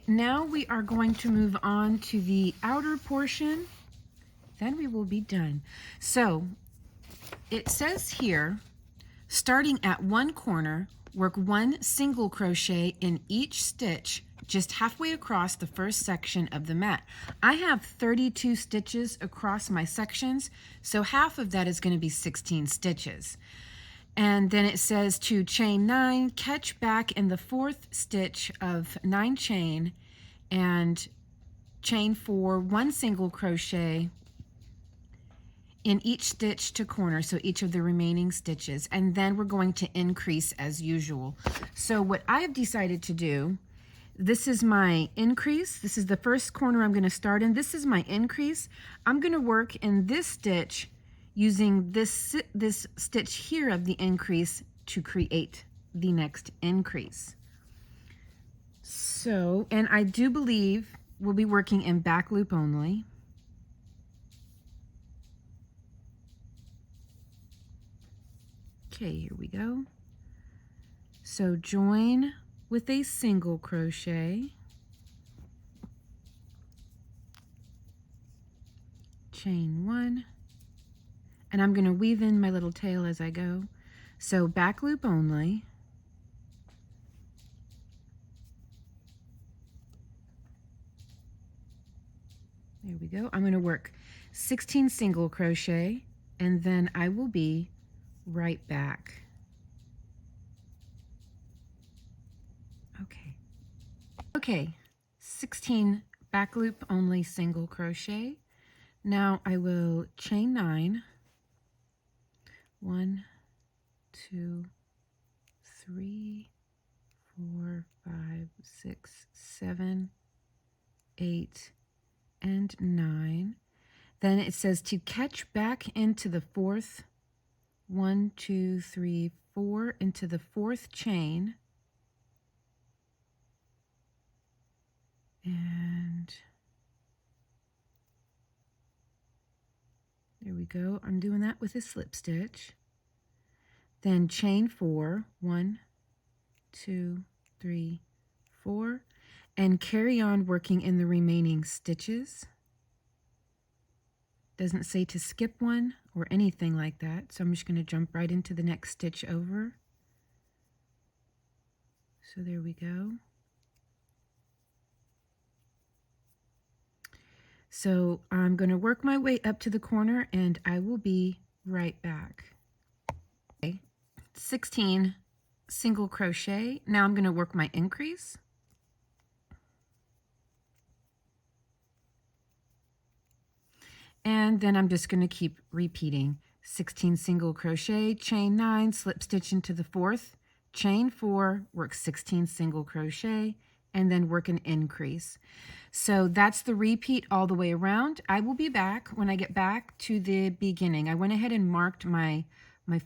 Now we are going to move on to the outer portion. Then we will be done. So it says here, starting at one corner, work 1 single crochet in each stitch just halfway across the first section of the mat. I have 32 stitches across my sections, so half of that is going to be 16 stitches. And then it says to chain 9, catch back in the 4th stitch of 9 chain, and chain 4, 1 single crochet in each stitch to corner, so each of the remaining stitches, and then we're going to increase as usual. So what I've decided to do, this is my increase. This is the first corner I'm going to start in. This is my increase. I'm going to work in this stitch using this stitch here of the increase to create the next increase. So, and I do believe we'll be working in back loop only. Okay, here we go. So join with a single crochet, chain 1, and I'm going to weave in my little tail as I go. So back loop only, there we go. I'm going to work 16 single crochet, and then I will be right back. Okay, 16 back loop only single crochet. Now I will chain 9, 1, 2, 3, 4, 5, 6, 7, 8, and 9. Then it says to catch back into the 4th, 1, 2, 3, 4, into the 4th chain, and there we go. I'm doing that with a slip stitch. Then chain 4, 1, 2, 3, 4, and carry on working in the remaining stitches. Doesn't say to skip one or anything like that, so I'm just going to jump right into the next stitch over. So there we go. So I'm going to work my way up to the corner, and I will be right back. Okay. 16 single crochet. Now I'm going to work my increase. And then I'm just going to keep repeating. 16 single crochet, chain 9, slip stitch into the 4th, chain 4, work 16 single crochet, and then work an increase. So that's the repeat all the way around. I will be back when I get back to the beginning. I went ahead and marked my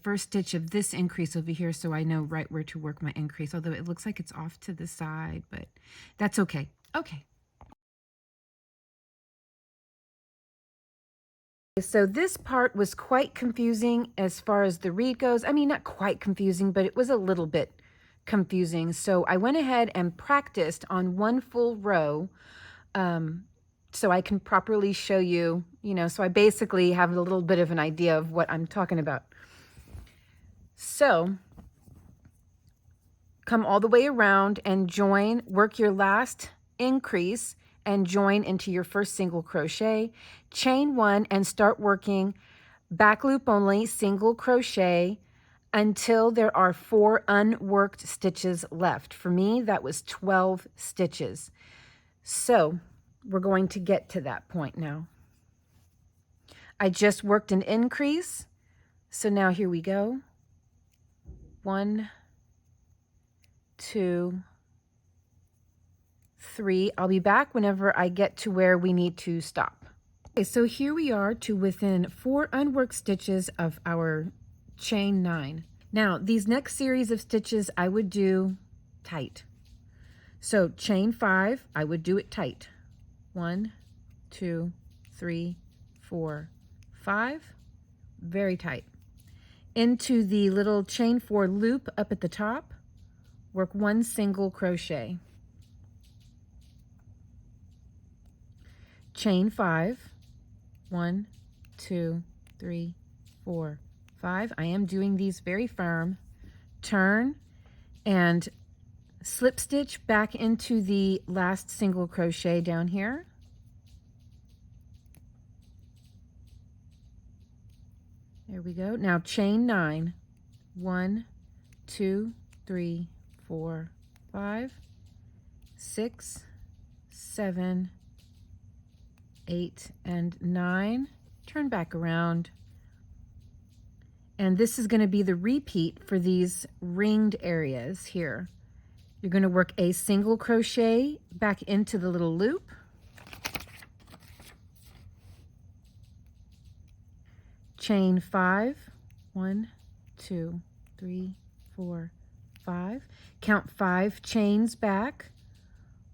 first stitch of this increase over here, so I know right where to work my increase, although it looks like it's off to the side, but that's okay. Okay. So this part was quite confusing as far as the read goes. I mean, not quite confusing, but it was a little bit confusing. So I went ahead and practiced on one full row so I can properly show you, so I basically have a little bit of an idea of what I'm talking about. So come all the way around and join, work your last increase and join into your first single crochet, chain 1, and start working back loop only single crochet until there are 4 unworked stitches left. For me, that was 12 stitches. So we're going to get to that point now. I just worked an increase, so now here we go. 1, 2, 3. I'll be back whenever I get to where we need to stop. Okay, so here we are to within 4 unworked stitches of our chain 9. Now, these next series of stitches I would do tight. So chain 5, I would do it tight. 1, 2, 3, 4, 5. Very tight. Into the little chain 4 loop up at the top, work 1 single crochet. chain 5, 1, 2, 3, 4, 5. I am doing these very firm. Turn and slip stitch back into the last single crochet down here. There we go. Now chain 9. 1, 2, 3, 4, 5, 6, 7, 8, and 9. Turn back around. And this is going to be the repeat for these ringed areas here. You're going to work a single crochet back into the little loop. Chain 5. 1, 2, 3, 4, 5. Count 5 chains back.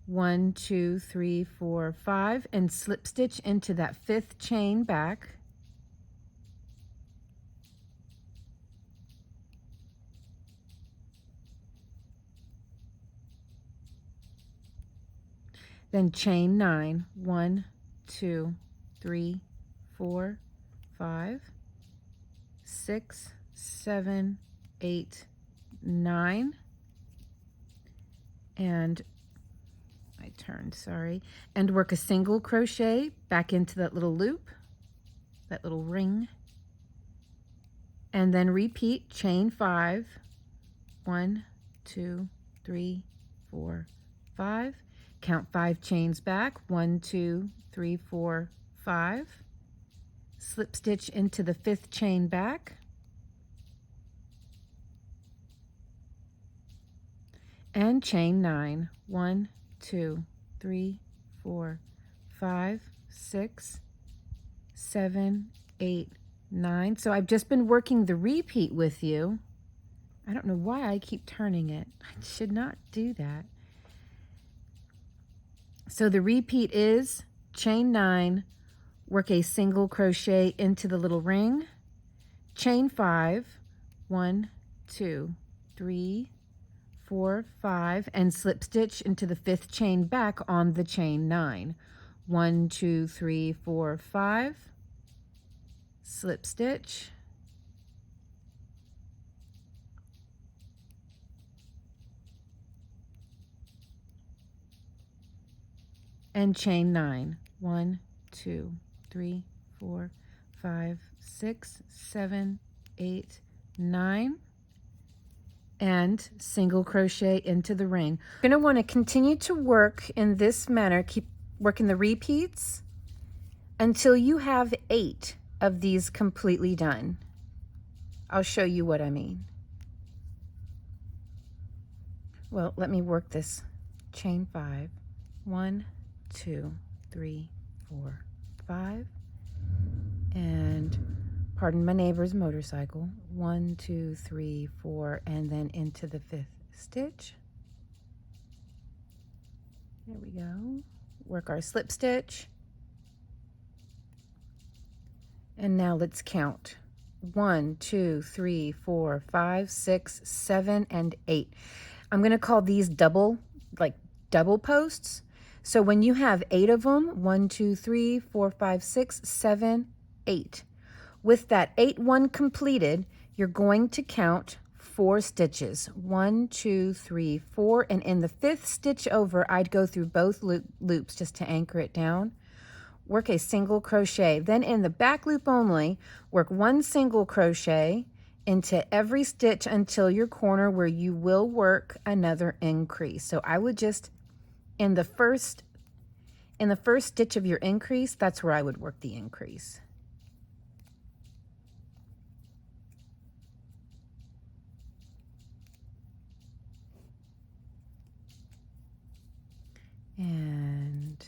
1, 2, 3, 4, 5, and slip stitch into that 5th chain back. Then chain 9. 1, 2, 3, 4, 5, 6, 7, 8, 9, and I turned, sorry, and work a single crochet back into that little loop, that little ring, and then repeat chain 5. 1, 2, 3, 4, 5. Count 5 chains back. 1, 2, 3, 4, 5. Slip stitch into the 5th chain back. And chain 9. 1, 2, 3, 4, 5, 6, 7, 8, 9. So I've just been working the repeat with you. I don't know why I keep turning it. I should not do that. So the repeat is chain 9, work a single crochet into the little ring, chain 5, 1, 2, 3, 4, 5, and slip stitch into the 5th chain back on the chain 9. 1, 2, 3, 4, 5, slip stitch, and chain 9. 1, 2, 3, 4, 5, 6, 7, 8, 9, and single crochet into the ring. You're going to want to continue to work in this manner, keep working the repeats until you have 8 of these completely done. I'll show you what I mean. Well, let me work this chain 5. 1, 2, 3, 4, 5, and pardon my neighbor's motorcycle. 1, 2, 3, 4, and then into the 5th stitch. There we go. Work our slip stitch. And now let's count. 1, 2, 3, 4, 5, 6, 7, and 8. I'm going to call these double posts. So when you have 8 of them, 1, 2, 3, 4, 5, 6, 7, 8. With that 8 one completed, you're going to count 4 stitches. 1, 2, 3, 4, and in the 5th stitch over, I'd go through both loops just to anchor it down. Work a single crochet. Then in the back loop only, work 1 single crochet into every stitch until your corner where you will work another increase. So I would just, in the first stitch of your increase, that's where I would work the increase. And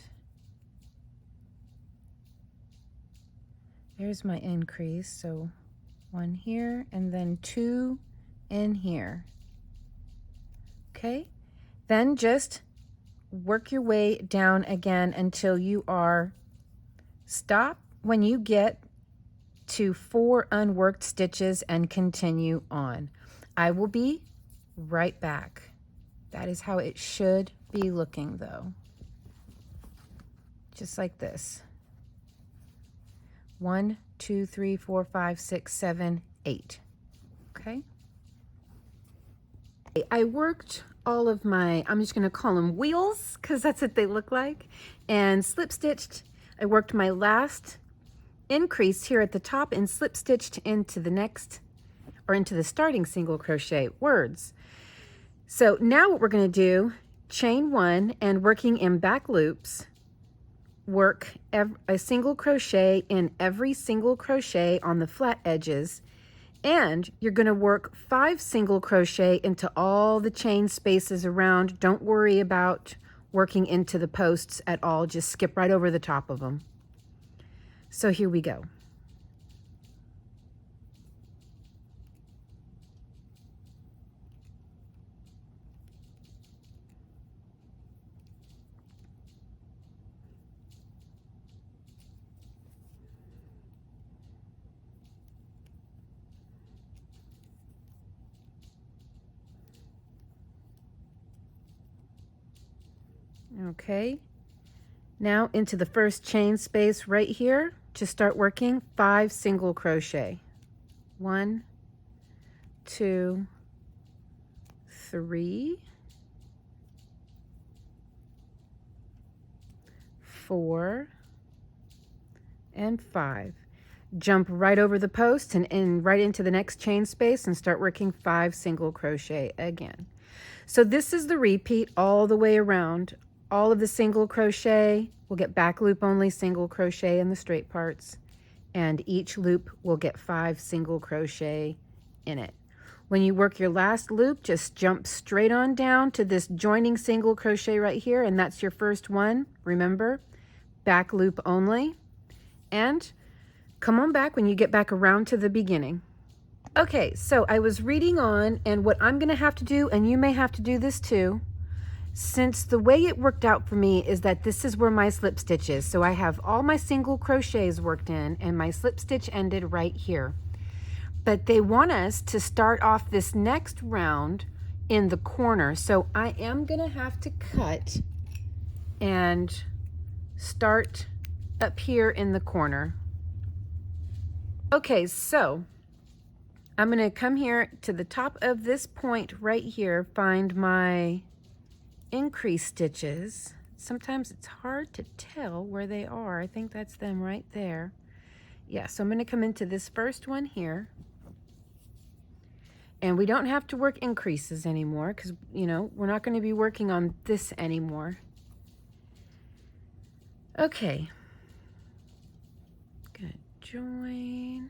there's my increase. So 1 here and then 2 in here. Okay, then just work your way down again until you are stop when you get to 4 unworked stitches and continue on. I will be right back. That is how it should be looking though. Just like this. 1, 2, 3, 4, 5, 6, 7, 8. Okay. I worked all of my, I'm just going to call them wheels because that's what they look like, and slip stitched. I worked my last increase here at the top and slip stitched into the next, or into the starting single crochet words. So now what we're going to do, chain 1 and working in back loops, work a single crochet in every single crochet on the flat edges, and you're going to work 5 single crochet into all the chain spaces around. Don't worry about working into the posts at all, just skip right over the top of them. So here we go. Okay, now into the first chain space right here, to start working 5 single crochet. 1, 2, 3, 4, and 5. Jump right over the post and right into the next chain space and start working 5 single crochet again. So this is the repeat all the way around. All of the single crochet will get back loop only single crochet in the straight parts, and each loop will get 5 single crochet in it. When you work your last loop, just jump straight on down to this joining single crochet right here, and that's your first one. Remember, back loop only, and come on back when you get back around to the beginning. Okay, so I was reading on, and what I'm going to have to do, and you may have to do this too, since the way it worked out for me is that this is where my slip stitch is. So I have all my single crochets worked in, and my slip stitch ended right here. But they want us to start off this next round in the corner. So I am going to have to cut and start up here in the corner. Okay, so I'm going to come here to the top of this point right here, find my increase stitches. Sometimes it's hard to tell where they are. I think that's them right there. Yeah, so I'm going to come into this first one here. And we don't have to work increases anymore because, you know, we're not going to be working on this anymore. Okay. Gonna join.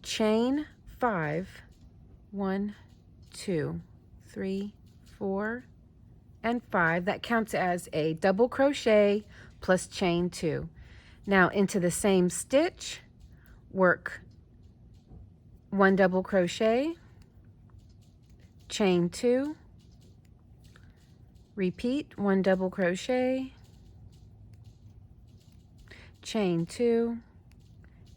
Chain 5. 1, 2, 3, 4, and 5. That counts as a double crochet plus chain 2. Now into the same stitch, work 1 double crochet, chain 2, repeat 1 double crochet, chain 2,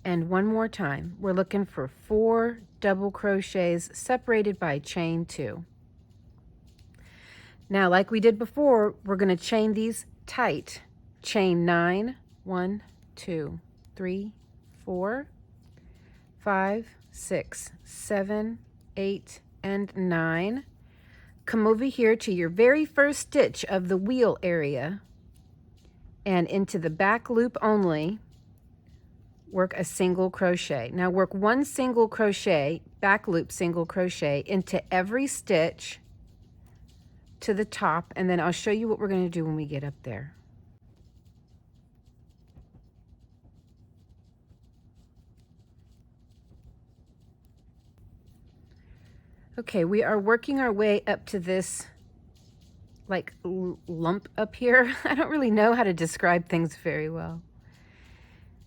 and one more time. We're looking for 4 double crochets separated by chain 2. Now, like we did before, we're going to chain these tight. Chain 9, 1, 2, 3, 4, 5, 6, 7, 8, and 9. Come over here to your very first stitch of the wheel area and into the back loop only, work a single crochet. Now work 1 single crochet, back loop single crochet into every stitch to the top, and then I'll show you what we're going to do when we get up there. Okay, we are working our way up to this like lump up here. I don't really know how to describe things very well.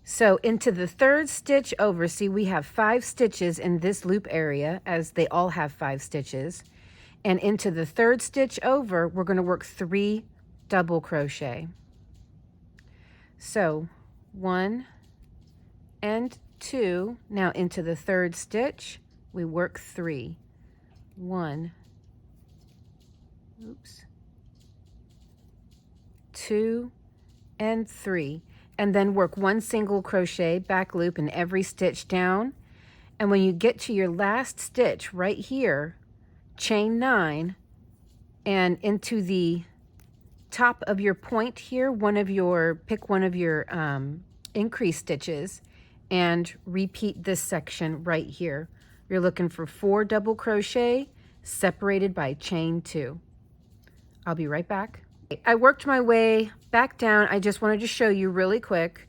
So into the 3rd stitch over, see we have 5 stitches in this loop area, as they all have 5 stitches. And into the 3rd stitch over, we're going to work 3 double crochet. So 1 and 2. Now into the 3rd stitch, we work 3. 1, oops, 2, and 3. and then work 1 single crochet back loop in every stitch down. And when you get to your last stitch right here, chain 9 and into the top of your point here, pick one of your increase stitches and repeat this section right here. You're looking for 4 double crochet separated by chain 2. I'll be right back. I worked my way back down. I just wanted to show you really quick.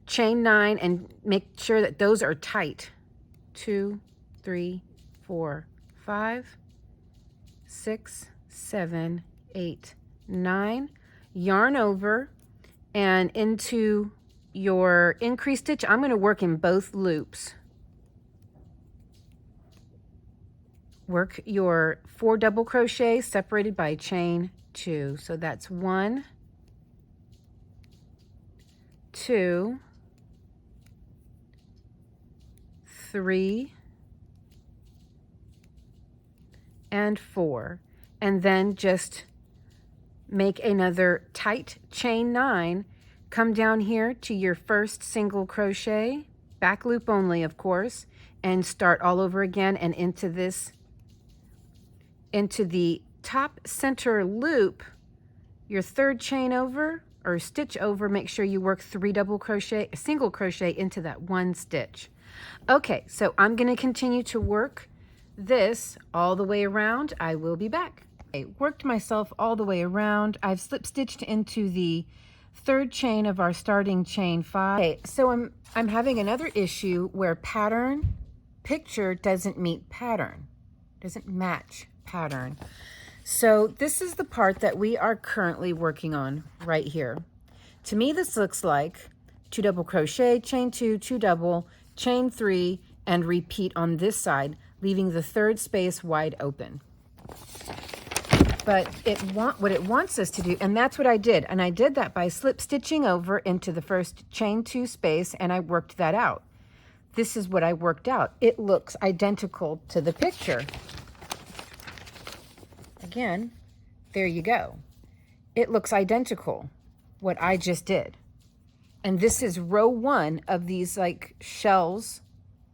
Chain 9 and make sure that those are tight. 2, 3, 4, 5, 6, 7, 8, 9. Yarn over and into your increase stitch. I'm going to work in both loops. Work your 4 double crochet separated by chain 2. So that's 1, 2, 3, and 4. And then just make another tight chain 9. Come down here to your first single crochet, back loop only, of course, and start all over again and into the top center loop, your 3rd chain over or stitch over. Make sure you work 3 double crochet, a single crochet into that 1 stitch. Okay, so I'm going to continue to work this all the way around. I will be back. I worked myself all the way around. I've slip stitched into the 3rd chain of our starting chain 5. Okay, so I'm having another issue where pattern picture doesn't meet pattern, doesn't match pattern. So this is the part that we are currently working on right here. To me, this looks like 2 double crochet, chain 2, 2 double, chain 3, and repeat on this side, leaving the 3rd space wide open. But what it wants us to do, and that's what I did. And I did that by slip stitching over into the first chain 2 space, and I worked that out. This is what I worked out. It looks identical to the picture. Again, there you go. It looks identical, what I just did. And this is row 1 of these like shells.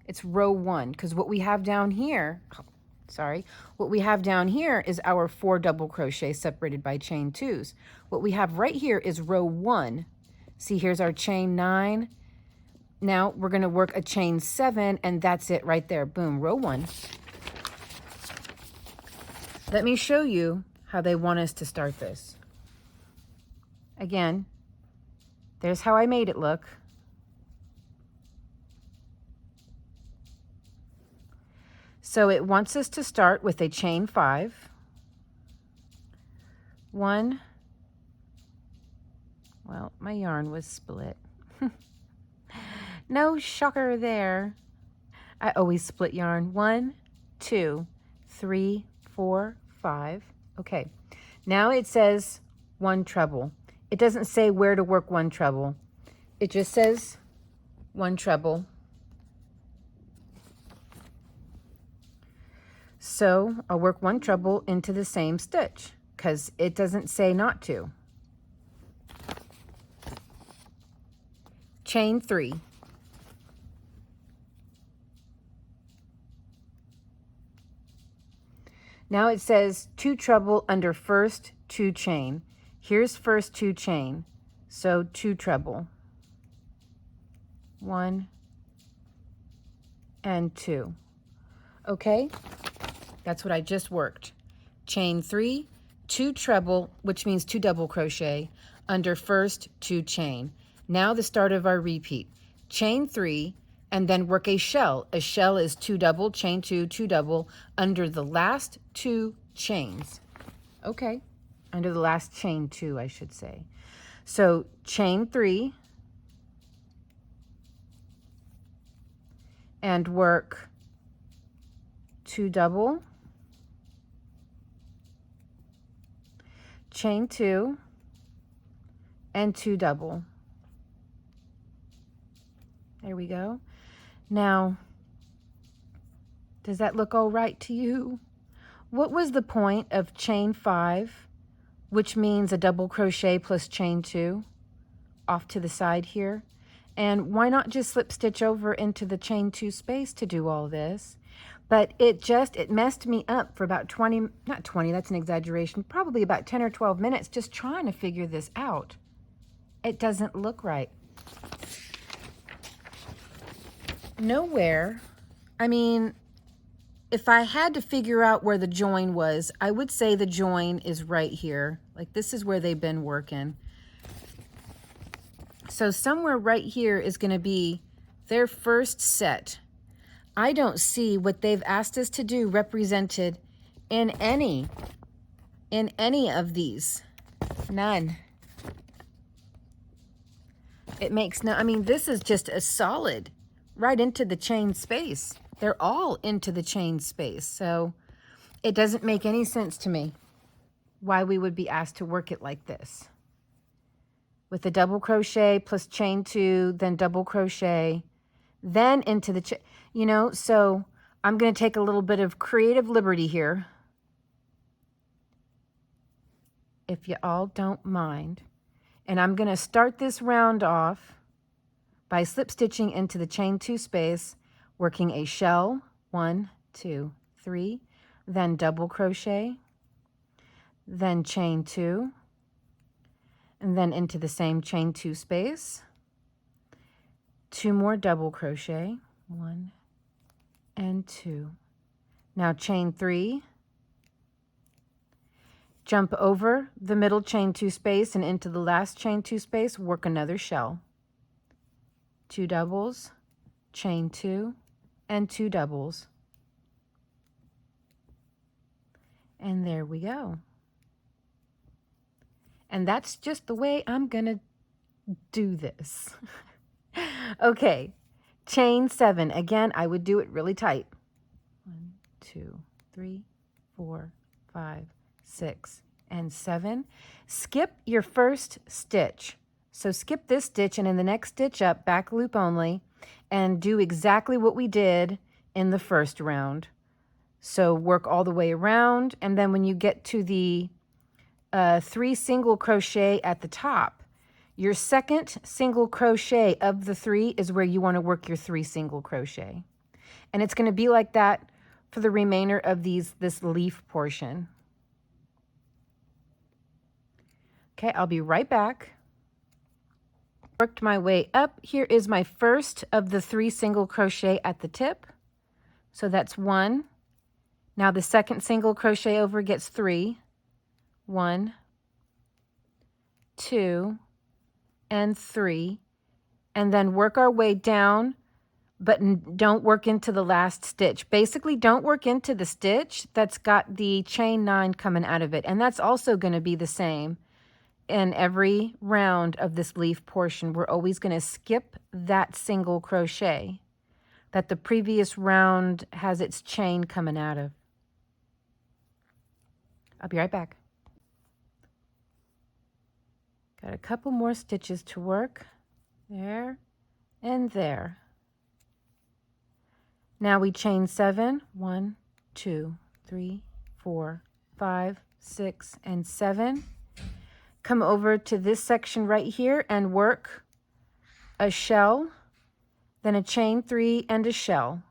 It's row 1, because what we have down here, what we have down here is our 4 double crochet separated by chain 2s. What we have right here is row 1. See, here's our chain 9. Now we're going to work a chain 7, and that's it right there. Boom, row 1. Let me show you how they want us to start this. Again, there's how I made it look. So it wants us to start with a chain 5. 1. Well, my yarn was split. No shocker there. I always split yarn. 1, 2, 3, 4, 5. Okay. Now it says 1 treble. It doesn't say where to work 1 treble. It just says 1 treble. So I'll work 1 treble into the same stitch because it doesn't say not to. Chain 3. Now it says 2 treble under first 2 chain. Here's first 2 chain, so 2 treble. 1 and 2. Okay, that's what I just worked. Chain 3, 2 treble, which means 2 double crochet, under first 2 chain. Now the start of our repeat. Chain 3, and then work a shell. A shell is 2 double, chain 2, 2 double, under the last 2 chains. Okay, under the last chain 2, I should say. So chain 3, and work 2 double, chain 2, and 2 double. There we go. Now, does that look all right to you? What was the point of chain 5, which means a double crochet plus chain 2? off to the side here. And why not just slip stitch over into the chain 2 space to do all this? But it messed me up for about 20, not 20, that's an exaggeration, probably about 10 or 12 minutes just trying to figure this out. It doesn't look right. Nowhere, I mean, if I had to figure out where the join was, I would say the join is right here. Like this is where they've been working. So somewhere right here is going to be their first set. I don't see what they've asked us to do represented in any of these. None. It makes no, I mean, this is just a solid right into the chain space. They're all into the chain space. So it doesn't make any sense to me why we would be asked to work it like this. With a double crochet plus chain 2, then double crochet, then into the chain, you know, so I'm going to take a little bit of creative liberty here, if you all don't mind. And I'm going to start this round off by slip stitching into the chain 2 space, working a shell, 1, 2, 3, then double crochet, then chain 2, and then into the same chain 2 space, 2 more double crochet, 1 and 2. Now chain 3, jump over the middle chain 2 space and into the last chain 2 space, work another shell, 2 doubles, chain 2, and 2 doubles. And there we go. And that's just the way I'm gonna do this. Okay, chain 7. Again, I would do it really tight. 1, 2, 3, 4, 5, 6, and 7. Skip your first stitch. So skip this stitch, and in the next stitch up, back loop only, and do exactly what we did in the first round. So work all the way around, and then when you get to the 3 single crochet at the top, your second single crochet of the 3 is where you want to work your 3 single crochet. And it's going to be like that for the remainder of this leaf portion. Okay, I'll be right back. Worked my way up. Here is my first of the 3 single crochet at the tip. So that's 1. Now the second single crochet over gets 3. 1, 2, and 3, and then work our way down, but don't work into the last stitch. Basically, don't work into the stitch that's got the chain 9 coming out of it, and that's also going to be the same in every round of this leaf portion. We're always going to skip that single crochet that the previous round has its chain coming out of. I'll be right back. Got a couple more stitches to work. There and there. Now we chain 7. 1, 2, 3, 4, 5, 6, and 7. Come over to this section right here and work a shell, then a chain 3 and a shell.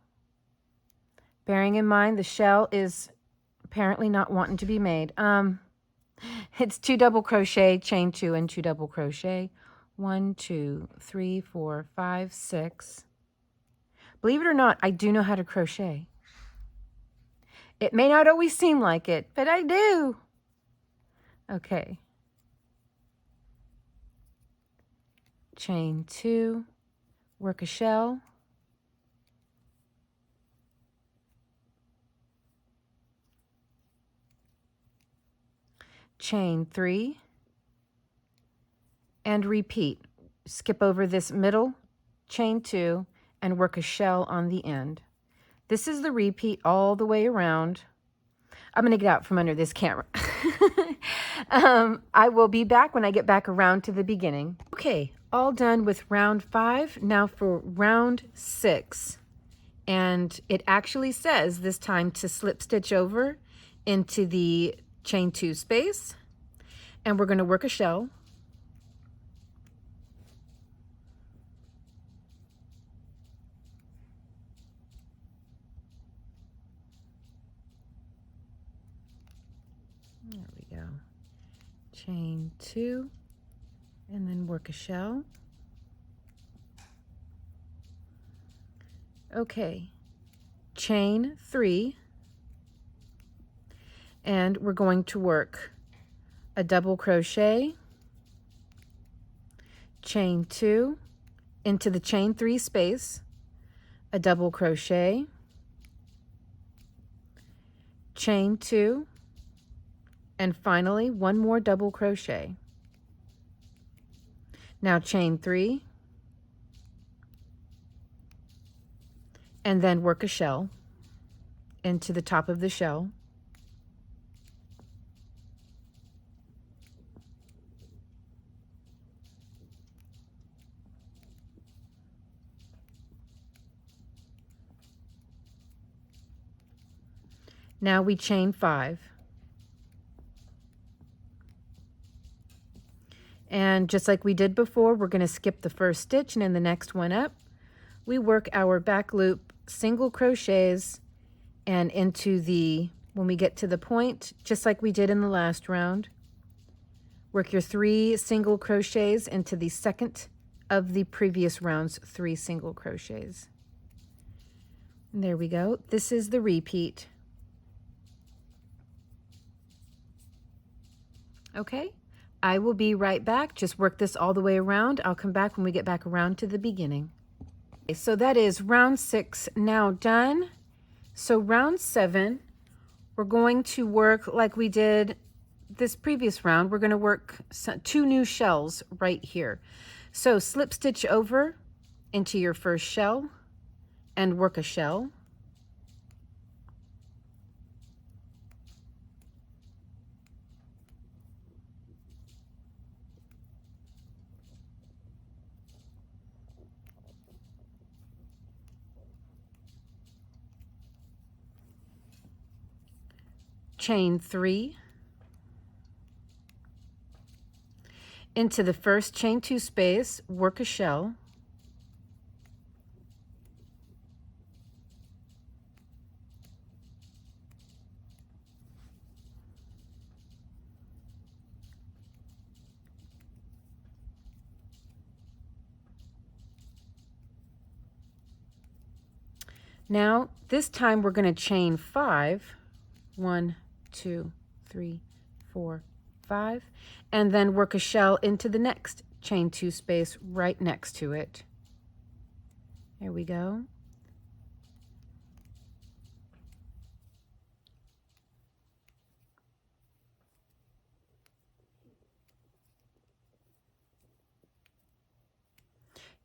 Bearing in mind the shell is apparently not wanting to be made. It's 2 double crochet, chain 2, and 2 double crochet. 1, 2, 3, 4, 5, 6. Believe it or not, I do know how to crochet. It may not always seem like it, but I do. Okay. Chain 2, work a shell. Chain 3, and repeat. Skip over this middle, chain 2, and work a shell on the end. This is the repeat all the way around. I'm going to get out from under this camera. I will be back when I get back around to the beginning. Okay, all done with round 5. Now for round 6. And it actually says this time to slip stitch over into the chain 2 space, and we're going to work a shell, There we go. Chain 2 and then work a shell. Okay, chain 3, and we're going to work a double crochet, chain 2 into the chain 3 space, a double crochet, chain 2, and finally one more double crochet. Now chain 3 and then work a shell into the top of the shell. Now we chain 5. And just like we did before, we're going to skip the first stitch, and in the next one up, we work our back loop single crochets and into the, when we get to the point, just like we did in the last round, work your 3 single crochets into the second of the previous round's 3 single crochets. And there we go. This is the repeat. Okay, I will be right back. Just work this all the way around. I'll come back when we get back around to the beginning. Okay, so that is round 6 now done. So round 7, we're going to work like we did this previous round. We're going to work 2 new shells right here. So slip stitch over into your first shell and work a shell. Chain 3 into the first chain 2 space, work a shell. Now this time we're going to chain 5. 1, 2, 3, 4, 5, and then work a shell into the next chain 2 space right next to it. There we go.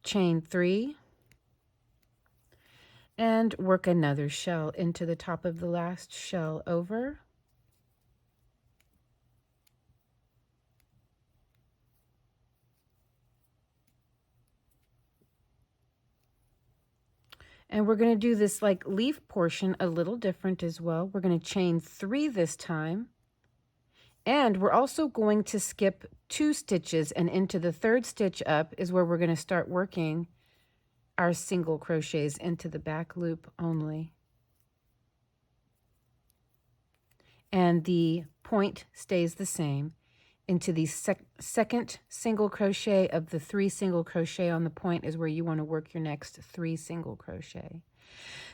Chain 3 and work another shell into the top of the last shell over. And we're going to do this like leaf portion a little different as well. We're going to chain 3 this time. And we're also going to skip 2 stitches, and into the 3rd stitch up is where we're going to start working our single crochets into the back loop only. And the point stays the same. Into the second single crochet of the 3 single crochet on the point is where you want to work your next 3 single crochet.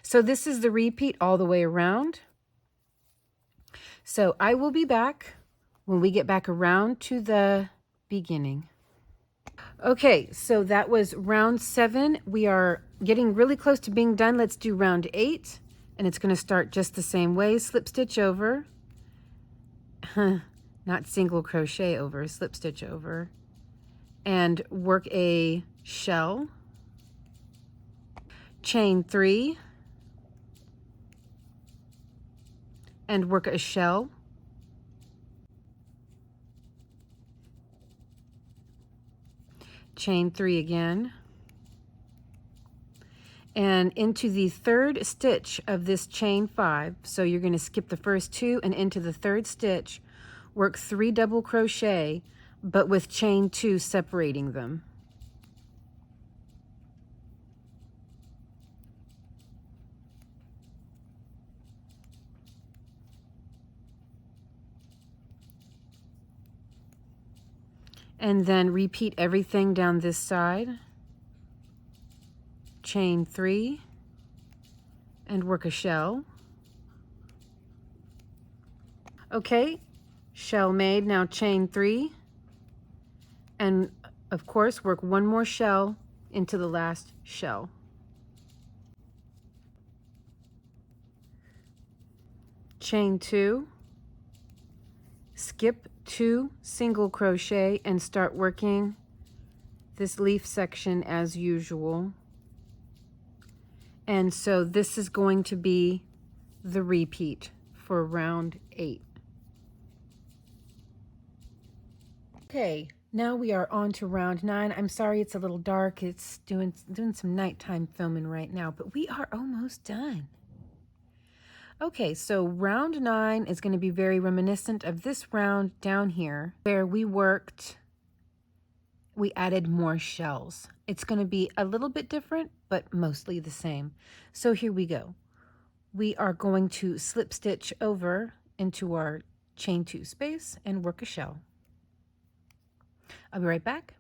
So this is the repeat all the way around. So I will be back when we get back around to the beginning. Okay, so that was round 7. We are getting really close to being done. Let's do round 8, and it's going to start just the same way. Slip stitch over. Not single crochet over, slip stitch over, and work a shell, chain 3, and work a shell, chain 3 again, and into the 3rd stitch of this chain 5. So you're going to skip the first 2 and into the 3rd stitch, work 3 double crochet, but with chain 2 separating them. And then repeat everything down this side. Chain 3 and work a shell. Okay, shell made. Now chain 3 and of course work one more shell into the last shell. Chain 2, skip 2 single crochet and start working this leaf section as usual. And so this is going to be the repeat for round 8. Okay, now we are on to round 9. I'm sorry it's a little dark. It's doing some nighttime filming right now, but we are almost done. Okay, so round 9 is going to be very reminiscent of this round down here where we added more shells. It's going to be a little bit different, but mostly the same. So here we go. We are going to slip stitch over into our chain 2 space and work a shell. I'll be right back.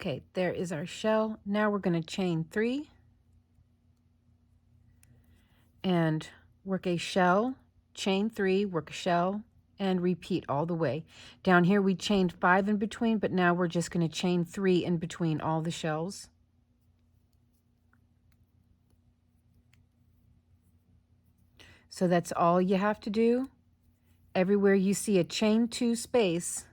Okay, there is our shell. Now we're going to chain 3 and work a shell, chain 3, work a shell, and repeat all the way. Down here we chained 5 in between, but now we're just going to chain 3 in between all the shells. So that's all you have to do. Everywhere you see a chain 2 space,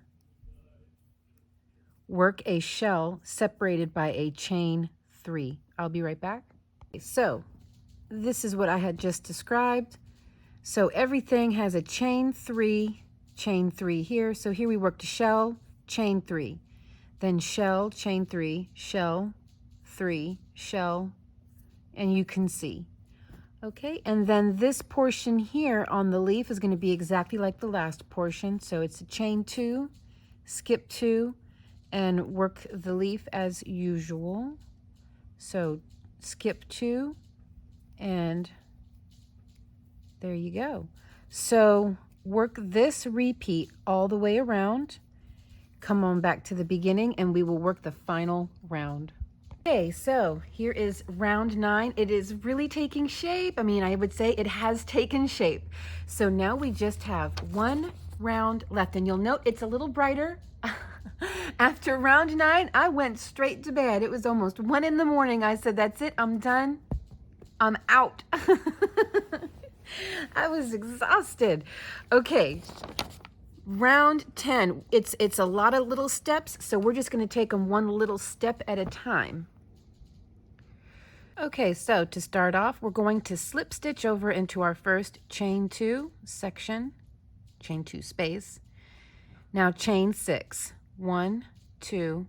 work a shell separated by a chain 3. I'll be right back. So this is what I had just described. So everything has a chain 3 here. So here we worked a shell, chain 3, then shell, chain 3, shell, 3, shell, and you can see. Okay, and then this portion here on the leaf is going to be exactly like the last portion. So it's a chain 2, skip 2, and work the leaf as usual. So skip 2, and there you go. So work this repeat all the way around. Come on back to the beginning and we will work the final round. Okay, so here is round 9. It is really taking shape. I mean, I would say it has taken shape. So now we just have one round left, and you'll note it's a little brighter. After round 9, I went straight to bed. It was almost 1 in the morning. I said, that's it, I'm done. I'm out. I was exhausted. Okay, round 10. It's a lot of little steps, so we're just going to take them one little step at a time. Okay, so to start off, we're going to slip stitch over into our first chain 2 section, chain 2 space. Now chain 6. 1, 2,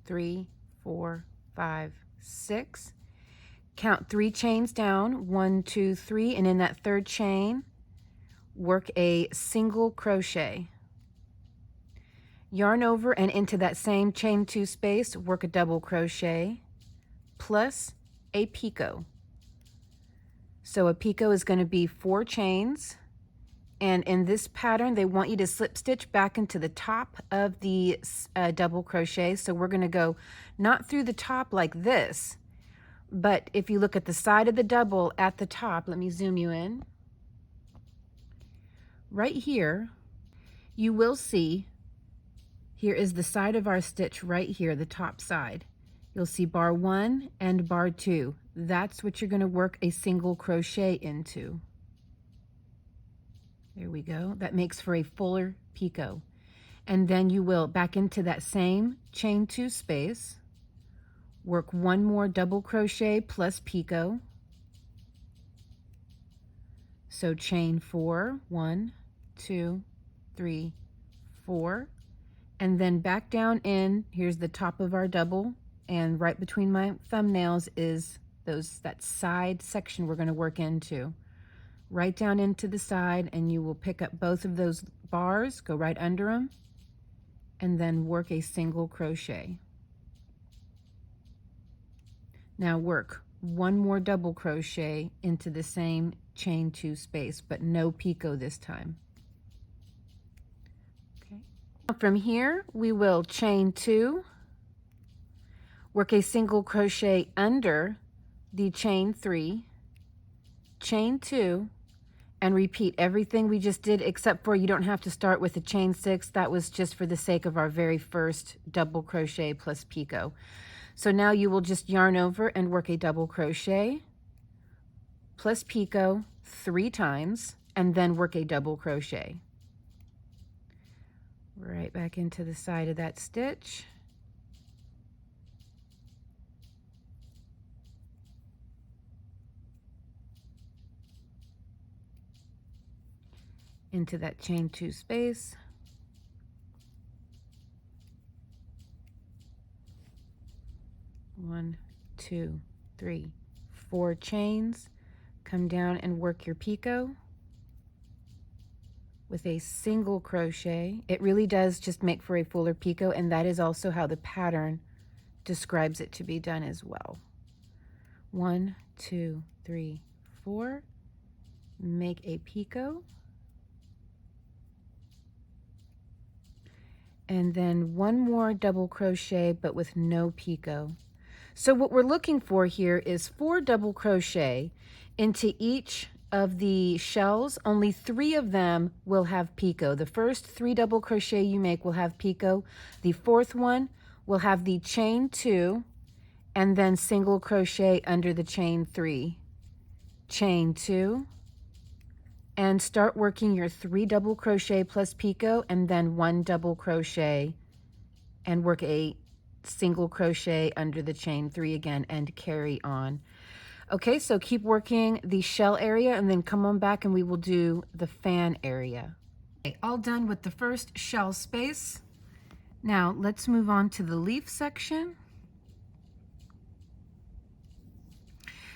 3, 4, 5, 6. Count 3 chains down, 1, 2, 3, and in that third chain, work a single crochet. Yarn over and into that same chain 2 space, work a double crochet plus a picot. So a picot is going to be 4 chains, and in this pattern they want you to slip stitch back into the top of the double crochet. So we're going to go not through the top like this, but if you look at the side of the double at the top, let me zoom you in. Right here, you will see, here is the side of our stitch right here, the top side. You'll see bar 1 and bar 2. That's what you're going to work a single crochet into. There we go. That makes for a fuller picot. And then you will back into that same chain 2 space, work 1 more double crochet plus picot. So chain 4, 1, 2, 3, 4, and then back down in. Here's the top of our double, and right between my thumbnails is that side section we're going to work into. Right down into the side, and you will pick up both of those bars, go right under them, and then work a single crochet. Now work 1 more double crochet into the same chain 2 space, but no picot this time. Okay, From here, we will chain 2, work a single crochet under the chain 3, chain 2, and repeat everything we just did, except for you don't have to start with a chain 6. That was just for the sake of our very first double crochet plus picot. So now you will just yarn over and work a double crochet plus picot 3 times, and then work a double crochet. Right back into the side of that stitch. Into that chain 2 space. One, 2, 3, 4 chains. Come down and work your picot with a single crochet. It really does just make for a fuller picot, and that is also how the pattern describes it to be done as well. 1, 2, 3, 4. Make a picot. And then one more double crochet, but with no picot. So what we're looking for here is 4 double crochet into each of the shells. Only 3 of them will have picot. The first 3 double crochet you make will have picot. The 4th one will have the chain 2 and then single crochet under the chain 3. Chain 2, and start working your 3 double crochet plus picot, and then 1 double crochet and work a single crochet under the chain 3 again and carry on. Okay, so keep working the shell area and then come on back and we will do the fan area. Okay, all done with the first shell space. Now let's move on to the leaf section.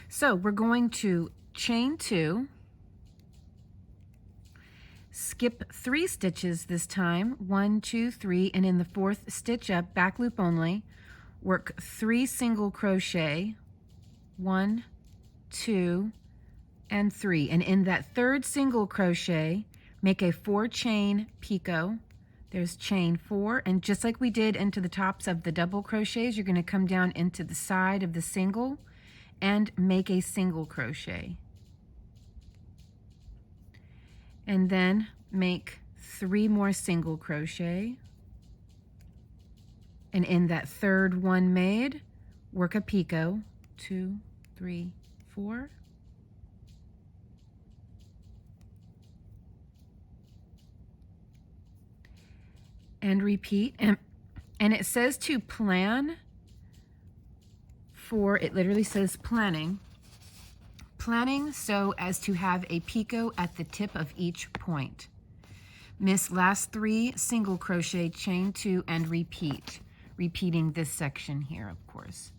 So we're going to chain 2, skip 3 stitches this time, 1, 2, 3, and in the 4th stitch up, back loop only, work 3 single crochet, 1, 2, and 3, and in that 3rd single crochet, make a 4 chain picot. There's chain 4, and just like we did into the tops of the double crochets, you're going to come down into the side of the single and make a single crochet. And then make 3 more single crochet, and in that 3rd one made, work a picot, 2, 3, 4, and repeat. And it says to plan for, it literally says planning so as to have a picot at the tip of each point. Miss last 3 single crochet, chain 2, and repeat, repeating this section here, of course.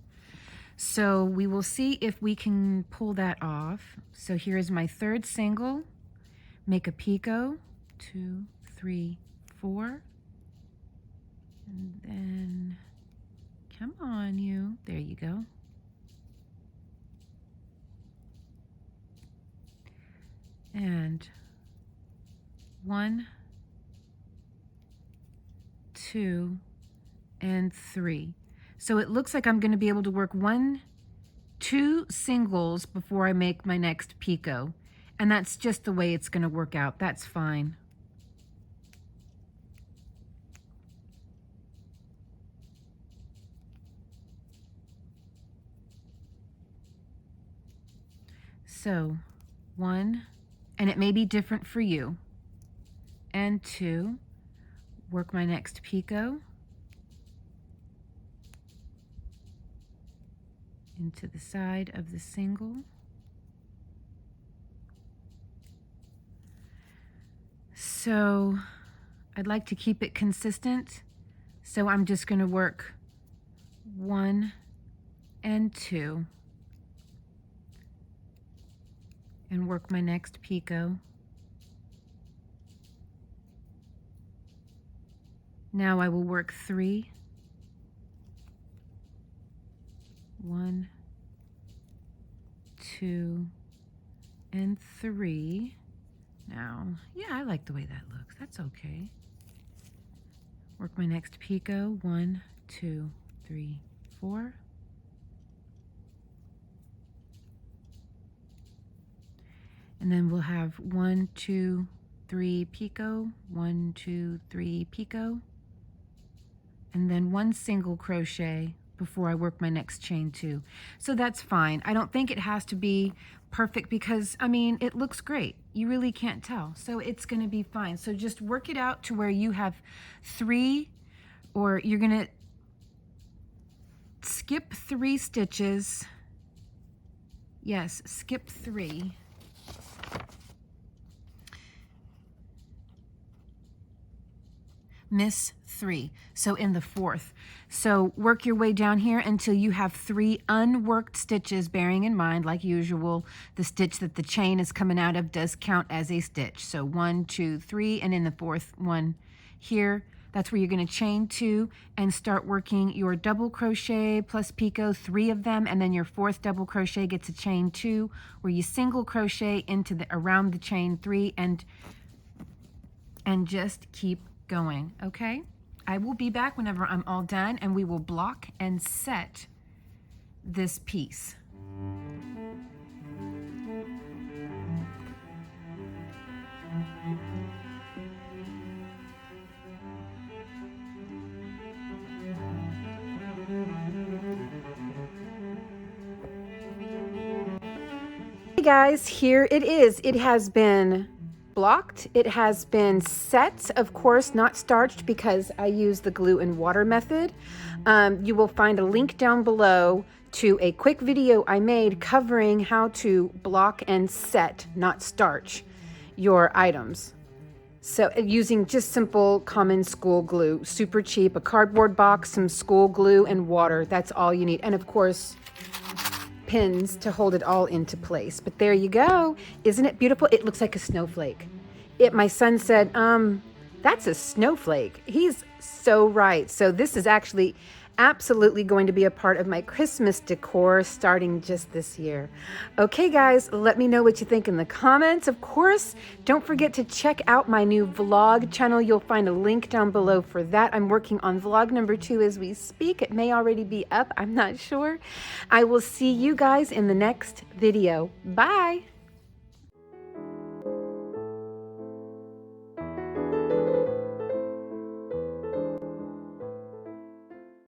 So we will see if we can pull that off. So here is my 3rd single, make a picot, 2, 3, 4, and then come on you, there you go. And 1, 2, and 3. So it looks like I'm going to be able to work 1, 2 singles before I make my next picot. And that's just the way it's going to work out. That's fine. So 1, and it may be different for you, and 2, work my next picot into the side of the single. So I'd like to keep it consistent, so I'm just going to work 1 and 2 and work my next picot. Now I will work 3, 1, 2, and 3. Now, yeah, I like the way that looks. That's okay. Work my next picot. 1, 2, 3, 4. And then we'll have 1, 2, 3 picot, 1, 2, 3 picot, and then 1 single crochet before I work my next chain 2. So that's fine. I don't think it has to be perfect because, I mean, it looks great. You really can't tell. So it's going to be fine. So just work it out to where you have 3, or you're going to skip 3 stitches. Yes, skip 3. Miss 3, so in the 4th. So work your way down here until you have 3 unworked stitches, bearing in mind, like usual, the stitch that the chain is coming out of does count as a stitch. So 1, 2, 3, and in the 4th one here, that's where you're going to chain 2 and start working your double crochet plus picot, 3 of them, and then your 4th double crochet gets a chain 2, where you single crochet into the around the chain 3 and just keep going. Okay, I will be back whenever I'm all done, and we will block and set this piece. Hey guys, here it is. It has been blocked. It has been set, of course, not starched because I use the glue and water method. You will find a link down below to a quick video I made covering how to block and set, not starch, your items. So using just simple common school glue, super cheap, a cardboard box, some school glue and water. That's all you need. And of course, pins to hold it all into place. But there you go. Isn't it beautiful? It looks like a snowflake. My son said, that's a snowflake. He's so right. So this is actually absolutely going to be a part of my Christmas decor starting just this year. Okay, guys, let me know what you think in the comments. Of course, don't forget to check out my new vlog channel. You'll find a link down below for that. I'm working on vlog number 2 as we speak. It may already be up. I'm not sure. I will see you guys in the next video. Bye.